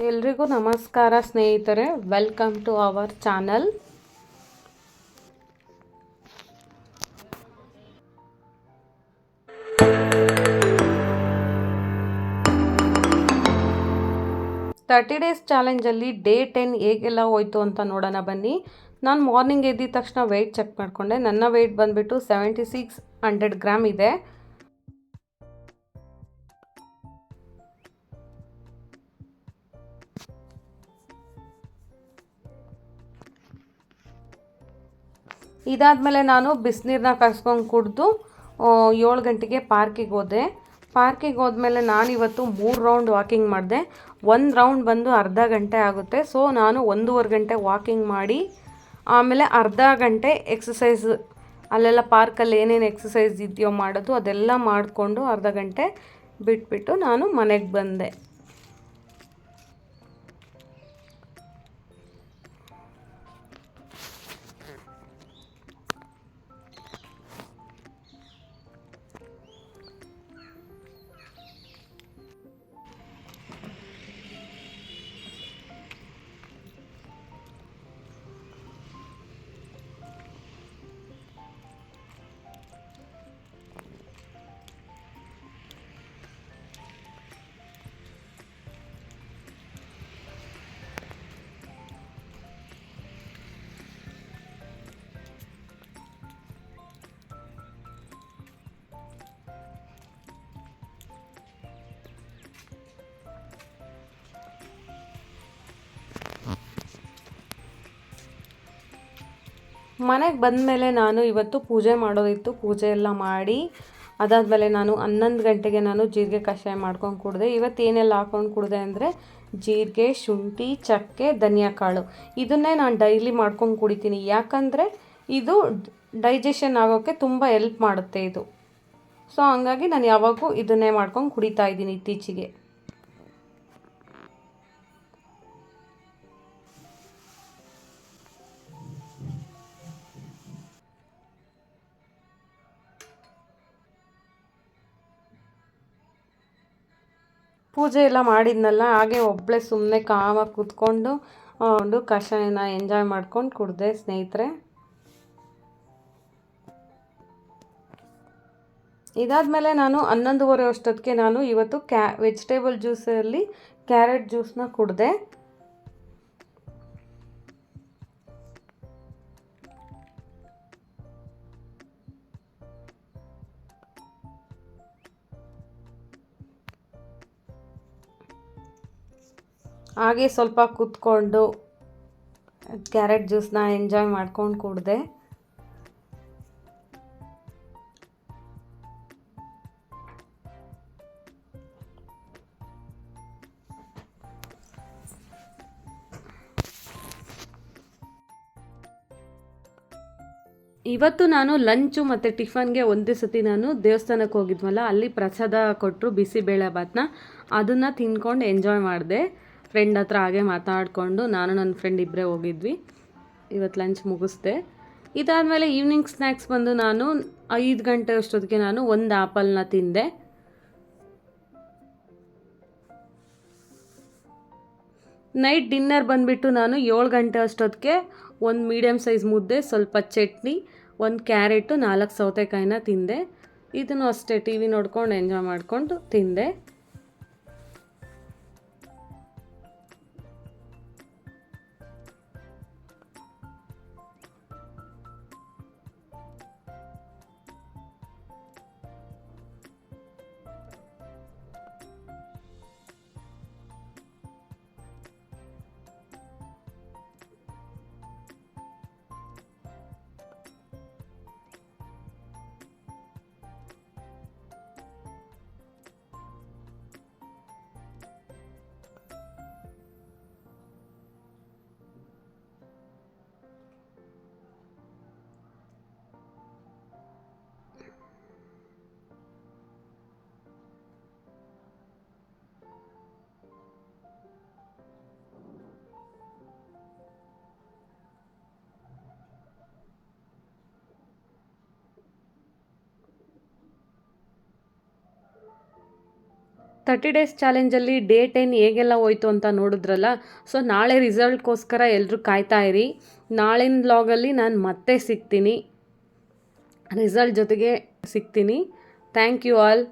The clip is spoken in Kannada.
ಎಲ್ರಿಗೂ ನಮಸ್ಕಾರ ಸ್ನೇಹಿತರೆ, welcome to our channel. Thirty days ಚಾಲೆಂಜಲ್ಲಿ ಡೇ 10 ಹೇಗೆಲ್ಲ ಹೋಯ್ತು ಅಂತ ನೋಡೋಣ ಬನ್ನಿ. ನಾನು ಮಾರ್ನಿಂಗ್ ಎದ್ದಿದ ತಕ್ಷಣ ವೆಯ್ಟ್ ಚೆಕ್ ಮಾಡಿಕೊಂಡೆ. ನನ್ನ ವೆಯ್ಟ್ ಬಂದುಬಿಟ್ಟು 7600 ಗ್ರಾಮ್ ಇದೆ. ಇದಾದಮೇಲೆ ನಾನು ಬಿಸಿನೀರನ್ನ ಕಾಯಿಸ್ಕೊಂಡು ಕುಡಿದು 7 ಗಂಟೆಗೆ ಪಾರ್ಕಿಗೆ ಹೋದೆ. ಪಾರ್ಕಿಗೆ ಹೋದ್ಮೇಲೆ ನಾನಿವತ್ತು 3 ರೌಂಡ್ ವಾಕಿಂಗ್ ಮಾಡಿದೆ. ಒಂದು ರೌಂಡ್ ಬಂದು ಅರ್ಧ ಗಂಟೆ ಆಗುತ್ತೆ. ಸೊ ನಾನು 1.5 ಗಂಟೆ ವಾಕಿಂಗ್ ಮಾಡಿ ಆಮೇಲೆ ಅರ್ಧ ಗಂಟೆ ಎಕ್ಸಸೈಸ್, ಅಲ್ಲೆಲ್ಲ ಪಾರ್ಕಲ್ಲಿ ಏನೇನು ಎಕ್ಸಸೈಸ್ ಇದೆಯೋ ಮಾಡೋದು ಅದೆಲ್ಲ ಮಾಡಿಕೊಂಡು ಅರ್ಧ ಗಂಟೆ ಬಿಟ್ಬಿಟ್ಟು ನಾನು ಮನೆಗೆ ಬಂದೆ. ಮನೆಗೆ ಬಂದಮೇಲೆ ನಾನು ಇವತ್ತು ಪೂಜೆ ಮಾಡೋದಿತ್ತು. ಪೂಜೆ ಎಲ್ಲ ಮಾಡಿ ಅದಾದಮೇಲೆ ನಾನು 11 ಗಂಟೆಗೆ ನಾನು ಜೀರಿಗೆ ಕಷಾಯ ಮಾಡ್ಕೊಂಡು ಕುಡಿದೆ. ಇವತ್ತು ಏನೆಲ್ಲ ಹಾಕ್ಕೊಂಡು ಕುಡಿದೆ ಅಂದರೆ ಜೀರಿಗೆ, ಶುಂಠಿ, ಚಕ್ಕೆ, ಧನಿಯಾ ಕಾಳು, ಇದನ್ನೇ ನಾನು ಡೈಲಿ ಮಾಡ್ಕೊಂಡು ಕುಡಿತೀನಿ. ಯಾಕಂದರೆ ಇದು ಡೈಜೆಷನ್ ಆಗೋಕ್ಕೆ ತುಂಬ ಹೆಲ್ಪ್ ಮಾಡುತ್ತೆ ಇದು. ಸೊ ಹಂಗಾಗಿ ನಾನು ಯಾವಾಗೂ ಇದನ್ನೇ ಮಾಡ್ಕೊಂಡು ಕುಡಿತಾ ಇದ್ದೀನಿ ಇತ್ತೀಚೆಗೆ. ಪೂಜೆ ಎಲ್ಲ ಮಾಡಿದ್ನಲ್ಲ, ಹಾಗೆ ಒಬ್ಬಳೇ ಸುಮ್ಮನೆ ಕಾಮಾಗಿ ಕೂತ್ಕೊಂಡು ಕಷಾಯನ ಎಂಜಾಯ್ ಮಾಡ್ಕೊಂಡು ಕುಡಿದೆ ಸ್ನೇಹಿತರೆ. ಇದಾದಮೇಲೆ ನಾನು 11:30 ಅಷ್ಟೊತ್ತಿಗೆ ನಾನು ಇವತ್ತು ವೆಜಿಟೇಬಲ್ ಜ್ಯೂಸಲ್ಲಿ ಕ್ಯಾರೆಟ್ ಜ್ಯೂಸನ್ನ ಕುಡಿದೆ. ಹಾಗೆ ಸ್ವಲ್ಪ ಕೂತ್ಕೊಂಡು ಕ್ಯಾರೆಟ್ ಜ್ಯೂಸನ್ನ ಎಂಜಾಯ್ ಮಾಡ್ಕೊಂಡು ಕುಡಿದೆ. ಇವತ್ತು ನಾನು ಲಂಚು ಮತ್ತು ಟಿಫನ್ಗೆ ಒಂದೇ ಸತಿ ನಾನು ದೇವಸ್ಥಾನಕ್ಕೆ ಹೋಗಿದ್ವಲ್ಲ, ಅಲ್ಲಿ ಪ್ರಸಾದ ಕೊಟ್ಟರು ಬಿಸಿಬೇಳೆ ಭಾತ್ನ, ಅದನ್ನು ತಿನ್ಕೊಂಡು ಎಂಜಾಯ್ ಮಾಡಿದೆ. ಫ್ರೆಂಡ್ ಹತ್ರ ಹಾಗೆ ಮಾತಾಡಿಕೊಂಡು ನಾನು ನನ್ನ ಫ್ರೆಂಡ್ ಇಬ್ಬರೇ ಹೋಗಿದ್ವಿ. ಇವತ್ತು ಲಂಚ್ ಮುಗಿಸ್ದೆ. ಇದಾದಮೇಲೆ ಈವ್ನಿಂಗ್ ಸ್ನ್ಯಾಕ್ಸ್ ಬಂದು ನಾನು 5 ಗಂಟೆ ಅಷ್ಟೊತ್ತಿಗೆ ನಾನು ಒಂದು ಆ್ಯಪಲ್ನ ತಿಂದೆ. ನೈಟ್ ಡಿನ್ನರ್ ಬಂದುಬಿಟ್ಟು ನಾನು 7 ಗಂಟೆ ಅಷ್ಟೊತ್ತಿಗೆ ಒಂದು ಮೀಡಿಯಮ್ ಸೈಜ್ ಮುದ್ದೆ, ಸ್ವಲ್ಪ ಚಟ್ನಿ, ಒಂದು ಕ್ಯಾರೆಟು, 4 ಸೌತೆಕಾಯಿನ ತಿಂದೆ. ಇದನ್ನು ಅಷ್ಟೇ ಟಿ ವಿ ನೋಡ್ಕೊಂಡು ಎಂಜಾಯ್ ಮಾಡಿಕೊಂಡು ತಿಂದೆ. 30 ಡೇಸ್ ಚಾಲೆಂಜಲ್ಲಿ ಡೇ 10 ಹೇಗೆಲ್ಲ ಹೋಯ್ತು ಅಂತ ನೋಡಿದ್ರಲ್ಲ. ಸೊ ನಾಳೆ ರಿಸಲ್ಟ್ಗೋಸ್ಕರ ಎಲ್ಲರೂ ಕಾಯ್ತಾ ಇರಿ. ನಾಳಿನ ವ್ಲಾಗಲ್ಲಿ ನಾನು ಮತ್ತೆ ಸಿಗ್ತೀನಿ, ರಿಸಲ್ಟ್ ಜೊತೆಗೆ ಸಿಗ್ತೀನಿ. Thank you all.